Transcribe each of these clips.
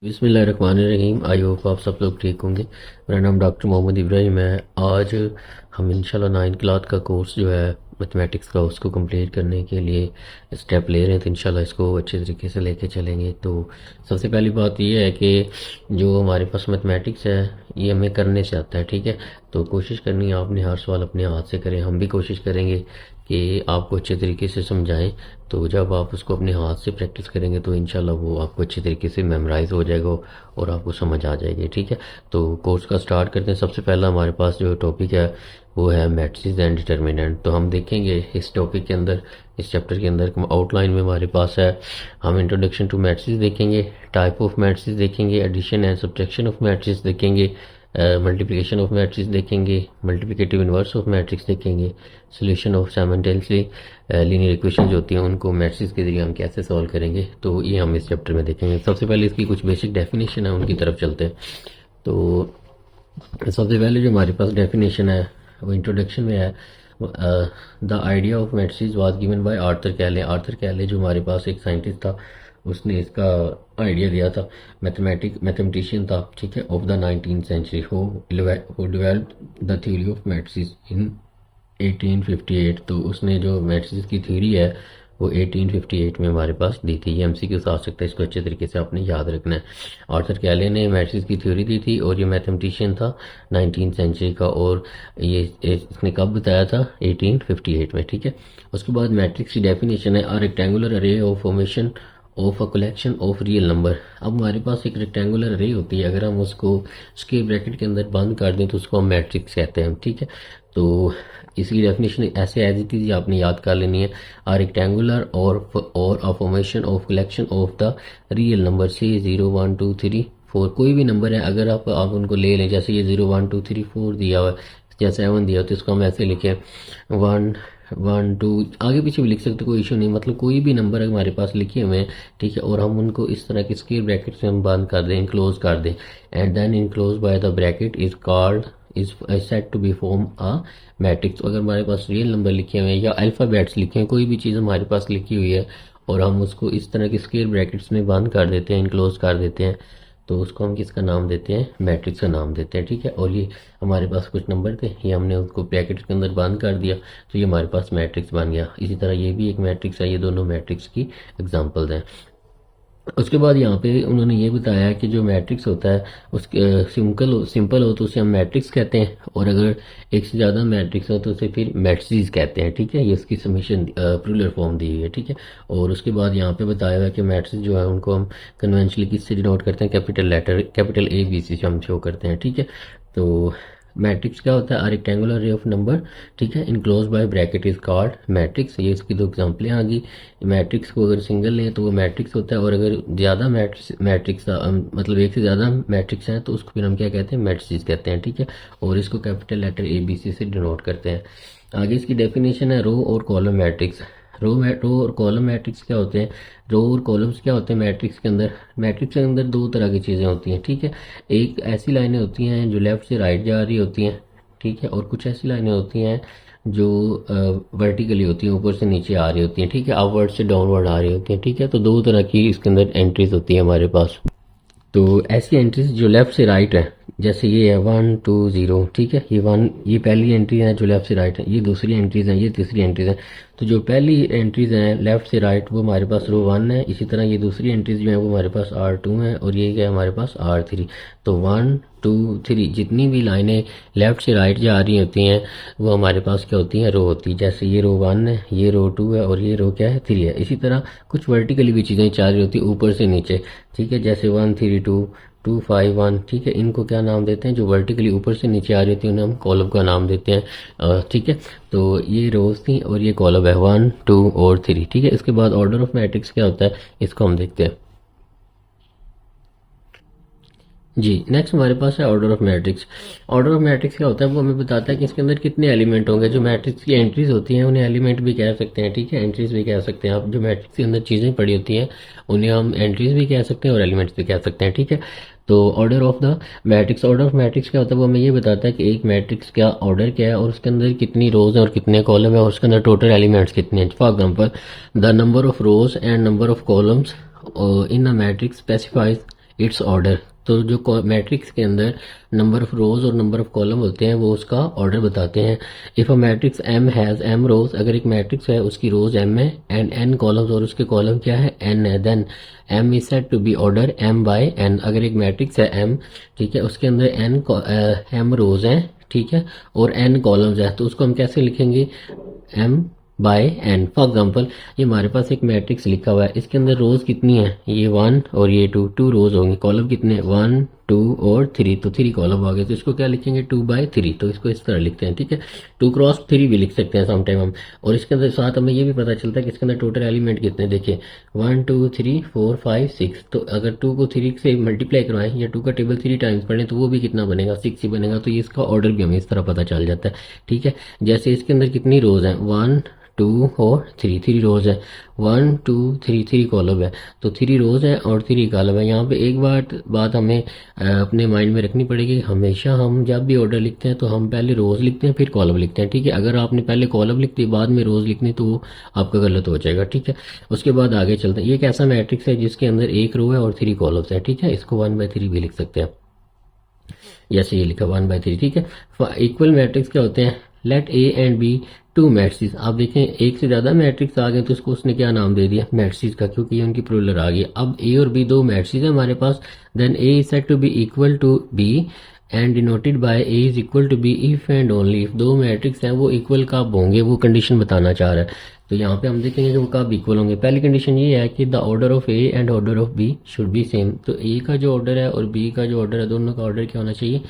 बिस्मिल्लाहिर्रहमानिर्रहीम। I hope आप सब लोग ठीक होंगे। मेरा नाम डॉक्टर मोहम्मद इब्राहिम है। आज हम इंशाल्लाह 9th क्लास का कोर्स जो है मैथमेटिक्स का उसको कंप्लीट करने के लिए स्टेप ले रहे हैं, तो इंशाल्लाह इसको अच्छे तरीके से लेके चलेंगे। तो सबसे पहली बात ये है कि जो हमारे पास मैथमेटिक्स है ये हमें करने से आता है, ठीक है। तो कोशिश करनी है आपने हर सवाल अपने हाथ से करें। हम भी कोशिश करेंगे कि आपको अच्छे तरीके से समझाएं। तो जब आप उसको अपने हाथ से प्रैक्टिस करेंगे तो इंशाल्लाह वो आपको अच्छे तरीके से मेमोराइज हो जाएगा और आपको समझ आ जाएगी, ठीक है। तो कोर्स का स्टार्ट करते हैं। सबसे पहला हमारे पास जो टॉपिक है वो है मैट्रिसेस एंड डिटर्मिनेंट। तो हम देखेंगे इस टॉपिक के अंदर, इस चैप्टर के अंदर आउटलाइन में हमारे पास है, हम इंट्रोडक्शन टू मैट्रिसेस देखेंगे, टाइप ऑफ मैट्रिसेस देखेंगे, addition and subtraction of matrices देखेंगे, मल्टीप्लिकेशन ऑफ मैट्रिक्स देखेंगे, मल्टीप्लिकेटिव इन्वर्स ऑफ मैट्रिक्स देखेंगे, solution of simultaneously linear equation जो होती हैं उनको मैट्रिक्स के जरिए हम कैसे सॉल्व करेंगे, तो ये हम इस चैप्टर में देखेंगे। सबसे पहले इसकी कुछ बेसिक डेफिनेशन है उनकी तरफ चलते हैं। तो सबसे पहले जो हमारे पास डेफिनेशन है वो इंट्रोडक्शन में है। The idea of matrix was given by Arthur कैले। आर्थर कैले जो हमारे पास एक साइंटिस्ट था, उसने इसका आइडिया दिया था। मैथमेटिशियन था, ठीक है, of the 19th century who developed the theory of matrix in 1858। तो उसने जो मैट्रिक्स की थ्योरी है वो 1858 में हमारे पास दी थी। ये एमसीक्यू आ सकता है, इसको अच्छे तरीके से आपने याद रखना है। आर्थर कैले ने मैट्रिक्स की थ्योरी दी थी और ये मैथमेटिशियन था 19th सेंचुरी का, और ये इसने कब बताया था? 1858 में, ठीक है। उसके बाद मैट्रिक्स की डेफिनेशन है अ रेक्टेंगुलर अरे of formation of a collection of real number. अब हमारे पास एक रेक्टेंगुलर अरे होती है, अगर हम उसको स्क्वायर ब्रैकेट के अंदर बंद कर दें तो उसको हम मैट्रिक्स कहते हैं, ठीक है। तो इसकी डेफिनेशन ऐसे एज इट इज आपने याद कर लेनी है। आ रेक्टेंगुलर और a formation of collection of the real number से 0 1 2 3 4 कोई भी नंबर है, अगर आप उनको ले लें, जैसे ये 0 1 2 3 4 दिया हुआ है या 7 दिया हो, तो इसको हम ऐसे लिखें 1 1 2, आगे पीछे भी लिख सकते, कोई इशू नहीं। मतलब कोई भी नंबर हमारे पास लिखे हुए हैं, ठीक है, और हम उनको इस तरह के स्क्वायर ब्रैकेट से हम बंद कर दें, इनक्लोज कर दें, and then enclose by the bracket is called is set to be form a matrix. अगर हमारे पास रियल नंबर लिखे हुए हैं या अल्फ़ाबेट्स लिखे हैं, कोई भी चीज़ हमारे पास लिखी हुई है और हम उसको इस तरह के स्क्वायर ब्रैकेट्स में बंद कर देते हैं, इनक्लोज कर देते हैं, तो उसको हम किसका नाम देते हैं? मैट्रिक्स का नाम देते हैं, ठीक है। और ये हमारे पास कुछ नंबर थे, ये हमने उसको ब्रैकेट के अंदर बंद कर दिया, तो ये हमारे पास मैट्रिक्स बन गया। इसी तरह ये भी एक मैट्रिक्स है। ये दोनों मैट्रिक्स की एग्जांपल्स हैं। उसके बाद यहाँ पे उन्होंने ये बताया कि जो मैट्रिक्स होता है उसके सिंपल हो तो उसे हम मैट्रिक्स कहते हैं, और अगर एक से ज़्यादा मैट्रिक्स हो तो उसे फिर मैट्रिसेस कहते हैं, ठीक है। ये इसकी समीशन प्लूरल फॉर्म दी हुई है, ठीक है। और उसके बाद यहाँ पे बताया हुआ है कि मैट्रिक्स जो है उनको हम कन्वेंशनली किससे डिनोट करते हैं? कैपिटल लेटर, कैपिटल ABC से हम शो करते हैं, ठीक है। तो मैट्रिक्स क्या होता है? अ रेक्टेंगुलर अरे ऑफ नंबर, ठीक है, enclose by bracket is called matrix. ये इसकी दो एग्जांपलें आ गई। मैट्रिक्स को अगर सिंगल लें तो वो मैट्रिक्स होता है, और अगर ज़्यादा मैट्रिक्स मतलब एक से ज़्यादा मैट्रिक्स हैं तो उसको फिर हम क्या कहते हैं? मैट्रिसेस कहते हैं, ठीक है। और इसको कैपिटल लेटर ABC से डिनोट करते हैं। आगे इसकी डेफिनेशन है रो और कॉलम मैट्रिक्स। रो और कॉलम मैट्रिक्स क्या होते हैं? रो और कॉलम्स क्या होते हैं मैट्रिक्स के अंदर? मैट्रिक्स के अंदर दो तरह की चीज़ें होती हैं, ठीक है। एक ऐसी लाइनें होती हैं जो लेफ्ट से राइट जा रही होती हैं, ठीक है, और कुछ ऐसी लाइनें होती हैं जो वर्टिकली होती हैं, ऊपर से नीचे आ रही होती हैं, ठीक है, अपवर्ड से डाउनवर्ड आ रही होती हैं, ठीक है। तो दो तरह की इसके अंदर एंट्रीज होती है हमारे पास। तो ऐसी एंट्रीज जो लेफ्ट से राइट है, जैसे ये है 1 2 0, ठीक है, ये पहली एंट्री है जो लेफ्ट से राइट है, ये दूसरी एंट्रीज हैं, ये तीसरी एंट्रीज हैं। तो जो पहली एंट्रीज हैं लेफ्ट से राइट वो हमारे पास रो 1 है। इसी तरह ये दूसरी एंट्रीज जो हैं वो हमारे पास R2 है, और ये क्या है हमारे पास R3। तो 1 2 3 जितनी भी लाइनें लेफ्ट से राइट जा रही होती हैं वो हमारे पास क्या होती हैं? रो होती है। जैसे ये रो 1 है, ये रो 2 है, और ये रो क्या है? 3 है। इसी तरह कुछ वर्टिकली भी चीज़ें चल रही होती है ऊपर से नीचे, ठीक है, जैसे 1 3 2 2 5 1, ठीक है। इनको क्या नाम देते हैं? जो वर्टिकली ऊपर से नीचे आ रही होती है उन्हें हम कॉलम का नाम देते हैं, ठीक है। तो ये रोज थी और ये कॉलम है 1 2 और 3, ठीक है। इसके बाद ऑर्डर ऑफ मैट्रिक्स क्या होता है इसको हम देखते हैं। जी, नेक्स्ट हमारे पास है order of matrix. Order of matrix क्या होता है? वो हमें बताता है कि इसके अंदर कितने एलिमेंट होंगे। जो मैट्रिक्स की एंट्रीज होती हैं उन्हें एलिमेंट भी कह सकते हैं, ठीक है, एंट्रीज भी कह सकते हैं। आप जो मैट्रिक्स के अंदर चीज़ें पड़ी होती हैं उन्हें हम एंट्रीज भी कह सकते हैं और एलिमेंट्स भी कह सकते हैं, ठीक है। तो order of the matrix, order of matrix क्या होता है? वो हमें ये बताता है कि एक मैट्रिक्स का ऑर्डर क्या है और उसके अंदर कितनी रोज हैं और कितने कॉलम है और उसके अंदर टोटल एलिमेंट्स कितने हैं। For example the number of rose and number of columns in a matrix specifies it's order. तो जो मैट्रिक्स के अंदर नंबर ऑफ रोज और नंबर ऑफ कॉलम होते हैं वो उसका ऑर्डर बताते हैं। If a matrix M has M rows, अगर एक मैट्रिक्स है उसकी रोज एम है एंड एन कॉलम्स और उसके कॉलम क्या है एन है, then M is said to be order M by N. अगर एक मैट्रिक्स है एम, ठीक है, उसके अंदर एम रोज हैं, ठीक है, और एन कॉलम्स है, तो उसको हम कैसे लिखेंगे m by n. For example ये हमारे पास एक मैट्रिक्स लिखा हुआ है, इसके अंदर रोज कितनी है, ये 1 और ये 2, 2 रोज होंगे, कॉलम कितने 1 2 और 3, तो 3 कॉलम आ गए, तो इसको क्या लिखेंगे 2/3, तो इसको इस तरह लिखते हैं, ठीक है। 2x3 भी लिख सकते हैं समटाइम हम। और इसके अंदर साथ हमें ये भी पता चलता है कि इसके अंदर टोटल एलिमेंट कितने, देखिए 1 2 3 4 5 6, तो अगर 2 को 3 से मल्टीप्लाई करवाएं या 2 का टेबल 3 टाइम्स पढ़ें तो वो भी कितना बनेगा 6 ही बनेगा। तो ये इसका ऑर्डर भी हमें इस तरह पता चल जाता है, ठीक है। जैसे इसके अंदर कितनी रोज हैं 1 2 और 3, 3 रोज है, 1 2 3, 3 कॉलम है, तो 3 रोज है और 3 कॉलम है। यहाँ पे एक बात हमें अपने माइंड में रखनी पड़ेगी, हमेशा हम जब भी ऑर्डर लिखते हैं तो हम पहले रोज लिखते हैं फिर कॉलम लिखते हैं, ठीक है। अगर आपने पहले कॉलम लिख दी बाद में रोज लिखनी तो वो आपका गलत हो जाएगा, ठीक है। उसके बाद आगे चलते हैं। ये एक ऐसा मैट्रिक्स है जिसके अंदर एक रो है और 3 कॉलम्स है, ठीक है, इसको 1/3 भी लिख सकते हैं, जैसे ये लिखा 1/3, ठीक है। इक्वल मैट्रिक्स क्या होते हैं, let A and B two matrix. आप देखें एक से ज्यादा मैट्रिक्स आ गए तो उसको उसने क्या नाम दे दिया मैट्रिक्स का, क्योंकि ये उनकी प्लूरल आ गई। अब ए और बी दो मैट्रिक्स है हमारे पास, then A is said to be equal to B and denoted by A is equal to B if and only if दो मैट्रिक्स हैं वो इक्वल कब होंगे, वो कंडीशन बताना चाह रहा है। तो यहाँ पे हम देखेंगे कि वो कब इक्वल होंगे। पहली कंडीशन ये है कि the order of A and order of B should be same. तो ए का जो ऑर्डर है और बी का जो ऑर्डर है दोनों का ऑर्डर क्या होना चाहिए,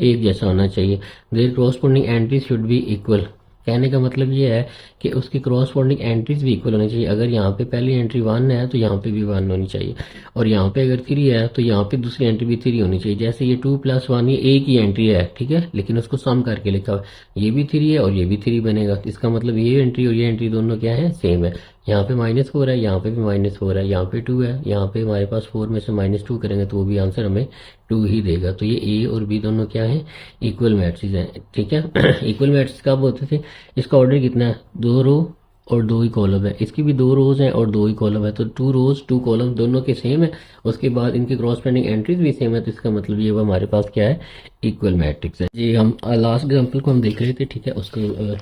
एक जैसा होना चाहिए। There corresponding entries should be equal. कहने का मतलब ये है कि उसकी क्रॉसपोंडिंग एंट्रीज भी इक्वल होनी चाहिए। अगर यहाँ पे पहली एंट्री 1 है तो यहाँ पे भी 1 होनी चाहिए, और यहाँ पे अगर 3 है तो यहाँ पे दूसरी एंट्री भी 3 होनी चाहिए। जैसे ये 2 + 1 ये एक ही एंट्री है, ठीक है, लेकिन उसको सम करके लिखा हुआ है, ये भी 3 है और ये भी 3 बनेगा, तो इसका मतलब ये एंट्री और ये एंट्री दोनों क्या है सेम है। यहाँ पे -4 है, यहाँ पे भी -4 है, यहाँ पे 2 है, यहाँ पे हमारे पास 4 में से -2 करेंगे तो वो भी आंसर हमें 2 ही देगा। तो ये ए और बी दोनों क्या है इक्वल मैट्रिक्स हैं, ठीक है। इक्वल मैट्रिक्स कब होते थे, इसका ऑर्डर कितना है 2 रो और 2 ही कॉलम है, इसकी भी 2 रोज है और 2 ही कॉलम है, तो 2 रोज 2 कॉलम दोनों के सेम है। उसके बाद इनकी क्रॉसपेंडिंग एंट्रीज भी सेम है, तो इसका मतलब ये हमारे पास क्या है इक्वल मैट्रिक्स है जी। हम लास्ट एग्जाम्पल को हम देख रहे थे, ठीक है, उसको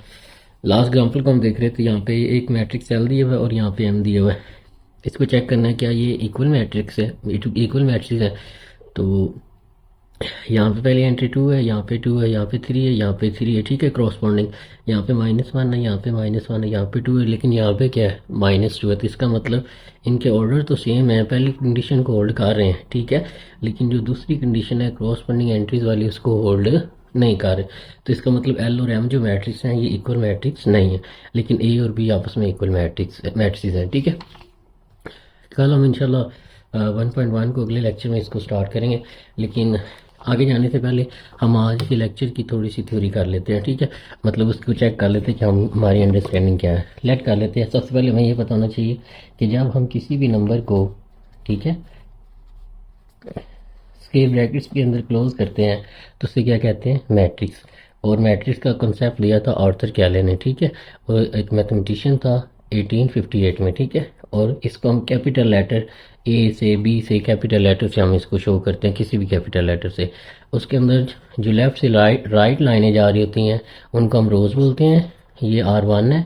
लास्ट एग्जाम्पल को हम देख रहे थे। यहाँ पे एक मैट्रिक्स एल दिया हुआ है और यहाँ पे एम दिया हुआ है, इसको चेक करना है क्या ये इक्वल मैट्रिक्स है, इक्वल मैट्रिक्स है। तो यहाँ पे पहली एंट्री 2 है, यहाँ पे 2 है, यहाँ पे 3 है, यहाँ पे 3 है, ठीक है, क्रॉसपोंडिंग। यहाँ पे -1 है, यहाँ पे -1 है, यहाँ पे 2 है, लेकिन यहाँ पे क्या है -2 है, तो इसका मतलब इनके ऑर्डर तो सेम है, पहली कंडीशन को होल्ड कर रहे हैं, ठीक है, लेकिन जो दूसरी कंडीशन है क्रॉसपोंडिंग एंट्रीज वाली उसको होल्ड नहीं कर रहे। तो इसका मतलब एल और एम जो मैट्रिक्स हैं ये इक्वल मैट्रिक्स नहीं है, लेकिन ए और बी आपस में इक्वल मैट्रिक्स हैं, ठीक है। कल हम इंशाल्लाह 1.1 को अगले लेक्चर में इसको स्टार्ट करेंगे, लेकिन आगे जाने से पहले हम आज के लेक्चर की थोड़ी सी थ्योरी कर लेते हैं, ठीक है, मतलब उसको चेक कर लेते हैं कि हम हमारी अंडरस्टैंडिंग क्या है। लेट कर लेते हैं। सबसे पहले हमें ये पता होना चाहिए कि जब हम किसी भी नंबर को, ठीक है, स्क्वायर ब्रैकेट्स के अंदर क्लोज करते हैं तो उसे क्या कहते हैं मैट्रिक्स। और मैट्रिक्स का कंसेप्ट दिया था आर्थर कैले ने, ठीक है, और एक मैथमेटिशियन था 1858 में, ठीक है, और इसको हम कैपिटल लेटर ए से बी से कैपिटल लेटर से हम इसको शो करते हैं, किसी भी कैपिटल लेटर से। उसके अंदर जो लेफ्ट से राइट लाइनें जा रही होती हैं उनको हम रोज बोलते हैं, ये R1 है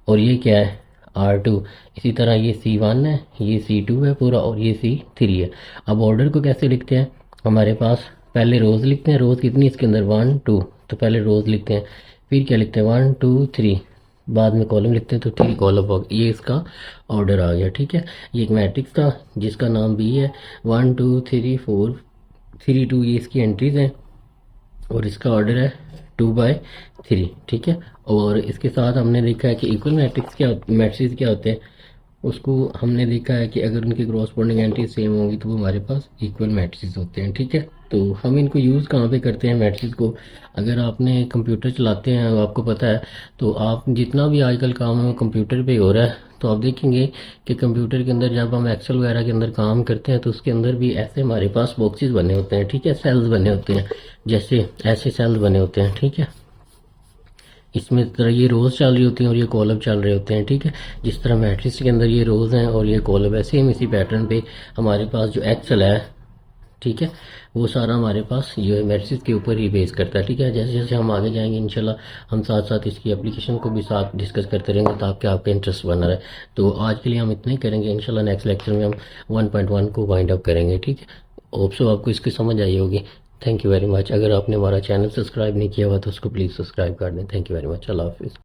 और ये क्या है R2। इसी तरह ये C1 है, ये C2 है पूरा, और ये C3 है। अब ऑर्डर को कैसे लिखते हैं, हमारे पास पहले रोज लिखते हैं, रोज कितनी इसके अंदर 1 2, तो पहले रोज लिखते हैं, फिर क्या लिखते हैं 1 2 3, बाद में कॉलम लिखते हैं तो 3 कॉलम हो गए, ये इसका ऑर्डर आ गया, ठीक है। ये एक मैट्रिक्स था जिसका नाम बी है, 1 2 3 4 3 2 ये इसकी एंट्रीज हैं और इसका ऑर्डर है 2/3, ठीक है। और इसके साथ हमने देखा है कि इक्वल मैट्रिक्स क्या होते हैं, उसको हमने देखा है कि अगर उनकी क्रॉसपोंडिंग एंट्री सेम होंगी तो वो हमारे पास इक्वल मैट्रिक्स होते हैं, ठीक है। तो हम इनको यूज़ कहाँ पे करते हैं मैट्रिक्स को, अगर आपने कंप्यूटर चलाते हैं आपको पता है, तो आप जितना भी आजकल काम है वो कंप्यूटर पे हो रहा है, तो आप देखेंगे कि कंप्यूटर के अंदर जब हम एक्सेल वगैरह के अंदर काम करते हैं तो उसके अंदर भी ऐसे हमारे पास बॉक्सेस बने होते हैं, ठीक है, सेल्स बने होते हैं, जैसे ऐसे सेल्स बने होते हैं, ठीक है। इसमें तरह ये रोज चल रही होती हैं और ये कॉलम चल रहे होते हैं, ठीक है। जिस तरह मैट्रिक्स के अंदर ये रोज हैं और ये कॉलम है, सेम इसी पैटर्न पे हमारे पास जो एक्सेल है, ठीक है। वो सारा हमारे पास जो है मैट्रिक्स के ऊपर ही बेस करता है। ठीक है, जैसे जैसे हम आगे जाएंगे इंशाल्लाह हम साथ साथ इसकी एप्लीकेशन को भी साथ डिस्कस करते रहेंगे ताकि आपका इंटरेस्ट बना रहे। तो आज के लिए हम इतना ही करेंगे, इंशाल्लाह नेक्स्ट लेक्चर में हम 1.1 को वाइंड अप करेंगे। ठीक है, होप सो आपको इसकी समझ आई होगी। Thank you very much. अगर आपने हमारा चैनल सब्सक्राइब नहीं किया हुआ तो उसको प्लीज़ सब्सक्राइब कर दें। Thank you very much. अल्लाह हाफिज़।